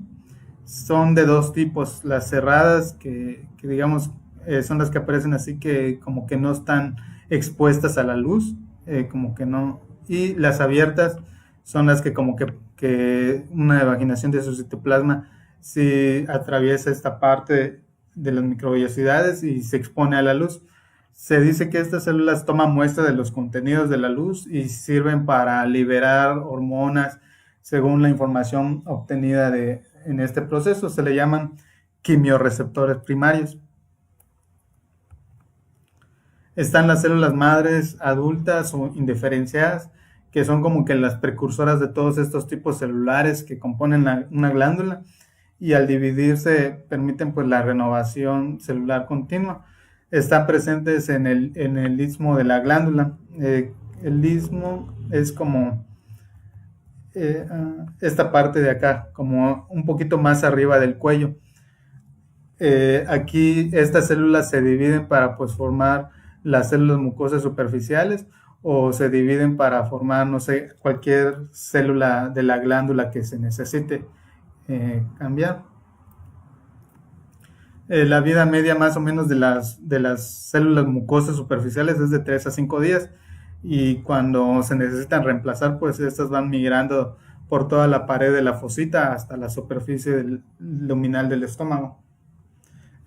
Son de dos tipos: las cerradas, que digamos son las que aparecen así, que como que no están expuestas a la luz, como que no, y las abiertas son las que como que una evaginación de su citoplasma si atraviesa esta parte de las microvellosidades y se expone a la luz. Se dice que estas células toman muestra de los contenidos de la luz y sirven para liberar hormonas según la información obtenida en este proceso. Se le llaman quimiorreceptores primarios. Están las células madres adultas o indiferenciadas, que son como que las precursoras de todos estos tipos celulares que componen una glándula, y al dividirse permiten pues la renovación celular continua. Están presentes en el istmo de la glándula. El istmo es como esta parte de acá, como un poquito más arriba del cuello. Aquí estas células se dividen para pues formar las células mucosas superficiales, o se dividen para formar, no sé, cualquier célula de la glándula que se necesite cambiar. La vida media más o menos de las células mucosas superficiales es de 3 a 5 días, y cuando se necesitan reemplazar, pues estas van migrando por toda la pared de la fosita hasta la superficie luminal del estómago.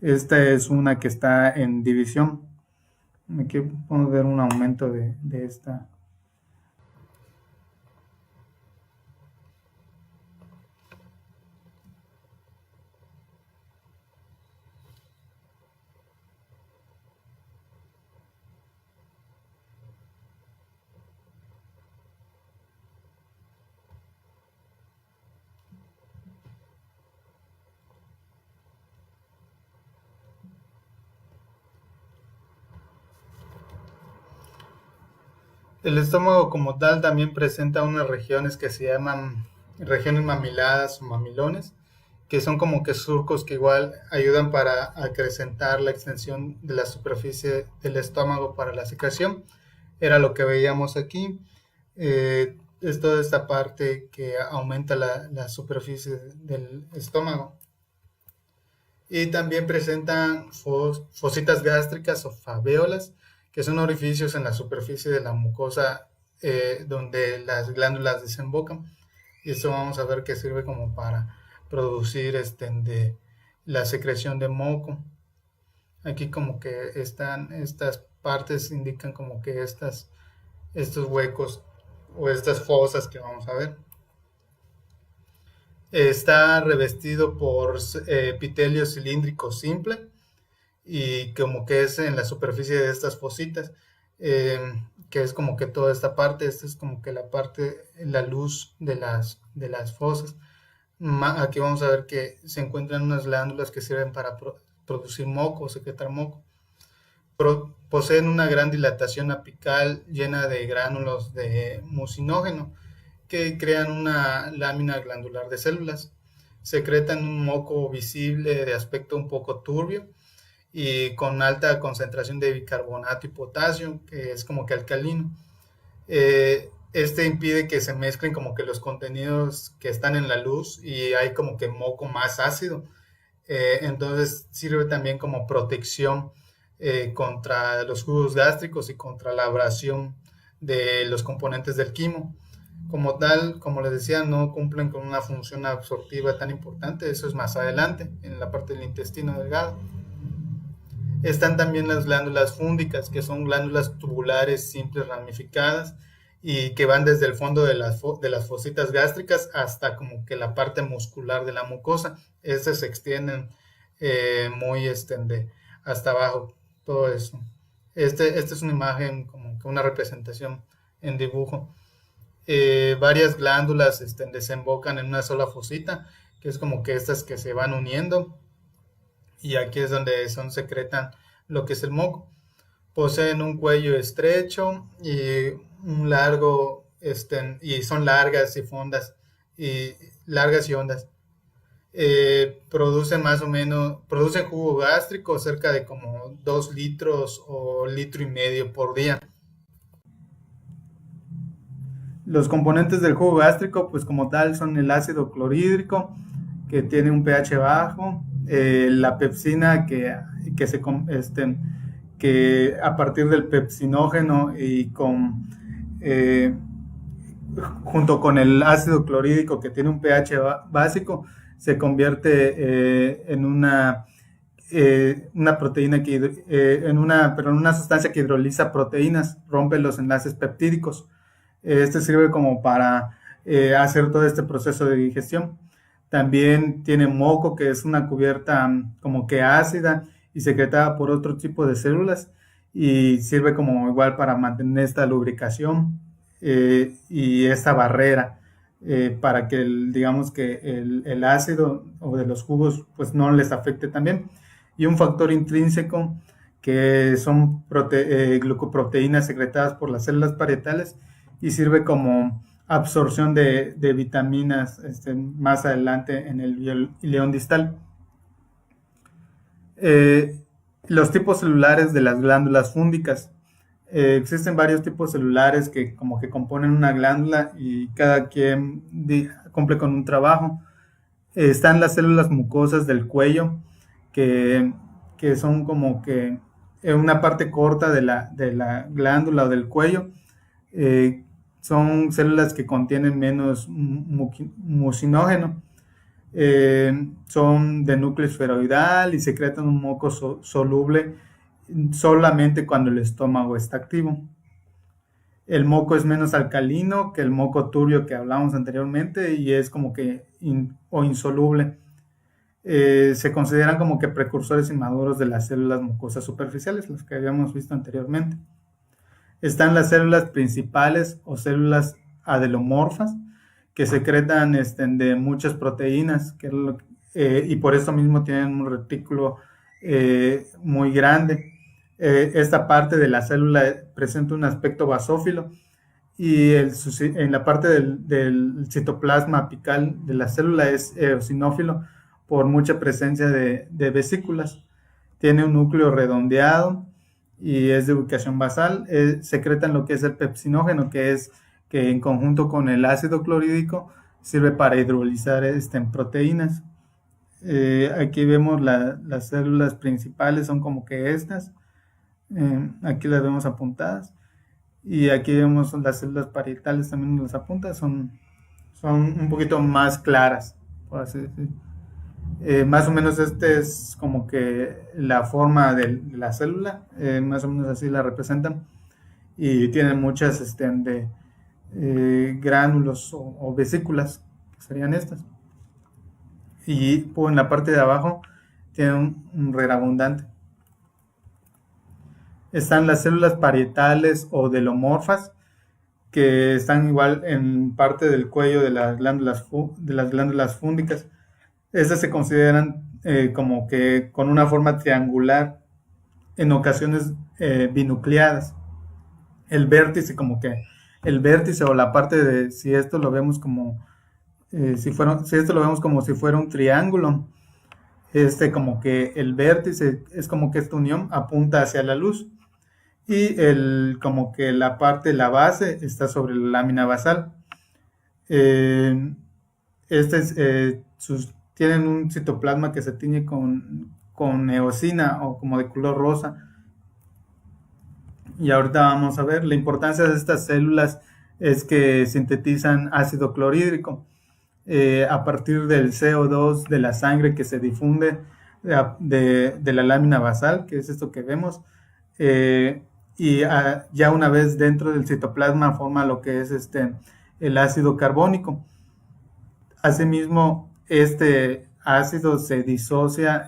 Esta es una que está en división. Aquí podemos ver un aumento de esta. El estómago como tal también presenta unas regiones que se llaman regiones mamiladas o mamilones, que son como que surcos que igual ayudan para acrecentar la extensión de la superficie del estómago para la secreción. Era lo que veíamos aquí. Es toda esta parte que aumenta la superficie del estómago. Y también presentan fositas gástricas o faveolas, que son orificios en la superficie de la mucosa donde las glándulas desembocan. Y esto vamos a ver que sirve como para producir de la secreción de moco. Aquí como que están estas partes, indican como que estos huecos o estas fosas que vamos a ver. Está revestido por epitelio cilíndrico simple, y como que es en la superficie de estas fositas, que es como que toda esta parte. Esta es como que la parte, la luz de las fosas. Aquí vamos a ver que se encuentran unas glándulas que sirven para producir moco, secretar moco. Poseen una gran dilatación apical llena de gránulos de mucinógeno, que crean una lámina glandular de células. Secretan un moco visible de aspecto un poco turbio y con alta concentración de bicarbonato y potasio, que es como que alcalino. Este impide que se mezclen como que los contenidos que están en la luz, y hay como que moco más ácido. Entonces sirve también como protección contra los jugos gástricos y contra la abrasión de los componentes del quimo. Como tal, como les decía, no cumplen con una función absortiva tan importante. Eso es más adelante, en la parte del intestino delgado. Están también las glándulas fúndicas, que son glándulas tubulares simples ramificadas, y que van desde el fondo de las fositas gástricas hasta como que la parte muscular de la mucosa. Estas se extienden muy hasta abajo, todo eso. Esta es una imagen como que una representación en dibujo. Varias glándulas desembocan en una sola fosita, que es como que estas que se van uniendo, y aquí es donde secretan lo que es el moco. Poseen un cuello estrecho y un largo, y son largas y fondas, y largas y hondas. Producen jugo gástrico cerca de como 2 litros o litro y medio por día. Los componentes del jugo gástrico, pues como tal, son el ácido clorhídrico, que tiene un pH bajo, la pepsina, que a partir del pepsinógeno y eh, junto con el ácido clorhídrico, que tiene un pH básico, se convierte en una proteína en una sustancia que hidroliza proteínas, rompe los enlaces peptídicos. Este sirve como para hacer todo este proceso de digestión. También tiene moco, que es una cubierta como que ácida y secretada por otro tipo de células, y sirve como igual para mantener esta lubricación y esta barrera para que digamos que el ácido o de los jugos pues no les afecte también. Y un factor intrínseco que son glucoproteínas secretadas por las células parietales, y sirve como absorción de vitaminas más adelante en el ileón distal. Los tipos celulares de las glándulas fúngicas. Existen varios tipos celulares que como que componen una glándula, y cada quien cumple con un trabajo. Están las células mucosas del cuello, que son como que en una parte corta de la glándula o del cuello. Son células que contienen menos mucinógeno. Son de núcleo esferoidal y secretan un moco soluble solamente cuando el estómago está activo. El moco es menos alcalino que el moco turbio que hablamos anteriormente, y es como que insoluble. Se consideran como que precursores inmaduros de las células mucosas superficiales, las que habíamos visto anteriormente. Están las células principales o células adelomorfas, que secretan de muchas proteínas, y por eso mismo tienen un retículo muy grande. Esta parte de la célula presenta un aspecto basófilo, y en la parte del citoplasma apical de la célula es eosinófilo por mucha presencia de vesículas. Tiene un núcleo redondeado y es de ubicación basal. Secretan lo que es el pepsinógeno, que en conjunto con el ácido clorhídrico sirve para hidrolizar en proteínas. Aquí vemos las células principales, son como que estas. Aquí las vemos apuntadas, y aquí vemos las células parietales, también las apuntas, son un poquito más claras, por así decir. Más o menos es como que la forma de la célula, más o menos así la representan, y tienen muchas gránulos o vesículas, que serían estas. Y en la parte de abajo tienen un redabundante. Están las células parietales o delomorfas, que están igual en parte del cuello de las glándulas fúngicas. Estas se consideran como que con una forma triangular, en ocasiones binucleadas. El vértice o la parte de, si esto lo vemos como si esto lo vemos como si fuera un triángulo, como que el vértice es como que esta unión apunta hacia la luz, y como que la base está sobre la lámina basal. Tienen un citoplasma que se tiñe con eosina o como de color rosa. Y ahorita vamos a ver la importancia de estas células. Es que sintetizan ácido clorhídrico a partir del CO2 de la sangre que se difunde de la lámina basal, que es esto que vemos, y ya una vez dentro del citoplasma forma lo que es el ácido carbónico. Asimismo, ácido se disocia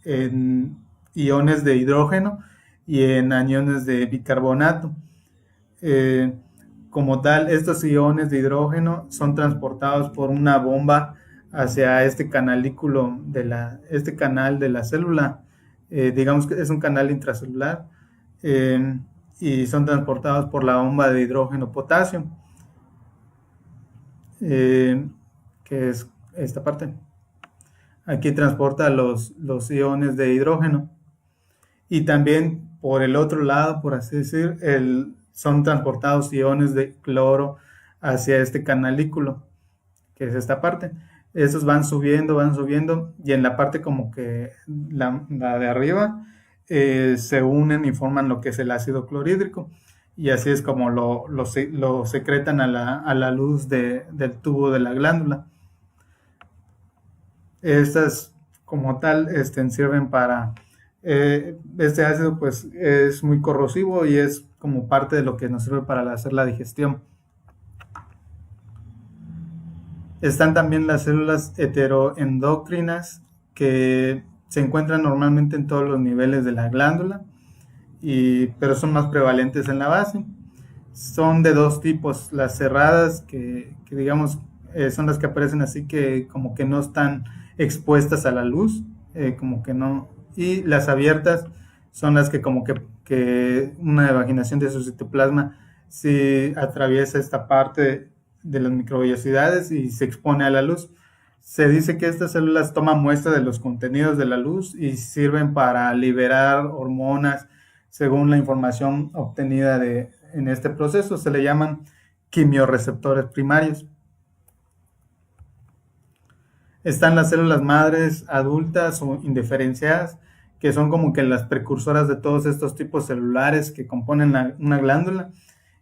en iones de hidrógeno y en aniones de bicarbonato. Eh, Como tal, estos iones de hidrógeno son transportados por una bomba hacia este canalículo este canal de la célula. Digamos que es un canal intracelular, eh, y son transportados por la bomba de hidrógeno potasio, que es esta parte. Aquí transporta los iones de hidrógeno. Y también por el otro lado, por así decir, son transportados iones de cloro hacia este canalículo, que es esta parte. Esos van subiendo, y en la parte como que la de arriba se unen y forman lo que es el ácido clorhídrico. Y así es como lo secretan a la luz del tubo de la glándula. Estas como tal sirven para... este ácido pues es muy corrosivo y es como parte de lo que nos sirve para hacer la digestión. Están también las células heteroendocrinas, que se encuentran normalmente en todos los niveles de la glándula, pero son más prevalentes en la base. Son de dos tipos: las cerradas, que digamos son las que aparecen así, que como que no están expuestas a la luz, como que no, y las abiertas son las que como que una evaginación de su citoplasma si atraviesa esta parte de las microvellosidades y se expone a la luz. Se dice que estas células toman muestra de los contenidos de la luz y sirven para liberar hormonas según la información obtenida en este proceso. Se le llaman quimiorreceptores primarios. Están las células madres adultas o indiferenciadas, que son como que las precursoras de todos estos tipos celulares que componen una glándula,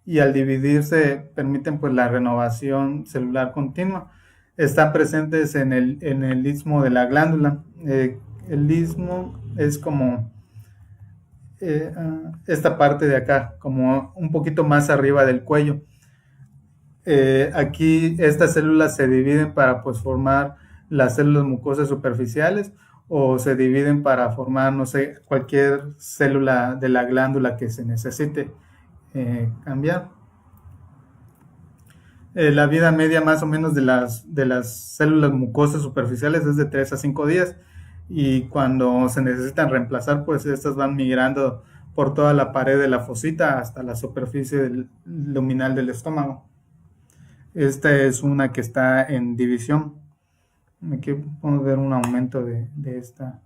y al dividirse permiten pues la renovación celular continua. Están presentes en el istmo de la glándula. El istmo es como esta parte de acá, como un poquito más arriba del cuello. Aquí estas células se dividen para pues formar las células mucosas superficiales, o se dividen para formar, no sé, cualquier célula de la glándula que se necesite cambiar. La vida media más o menos de las células mucosas superficiales es de 3 a 5 días, y cuando se necesitan reemplazar, pues estas van migrando por toda la pared de la fosita hasta la superficie luminal del estómago. Esta es una que está en división. Aquí podemos ver un aumento de esta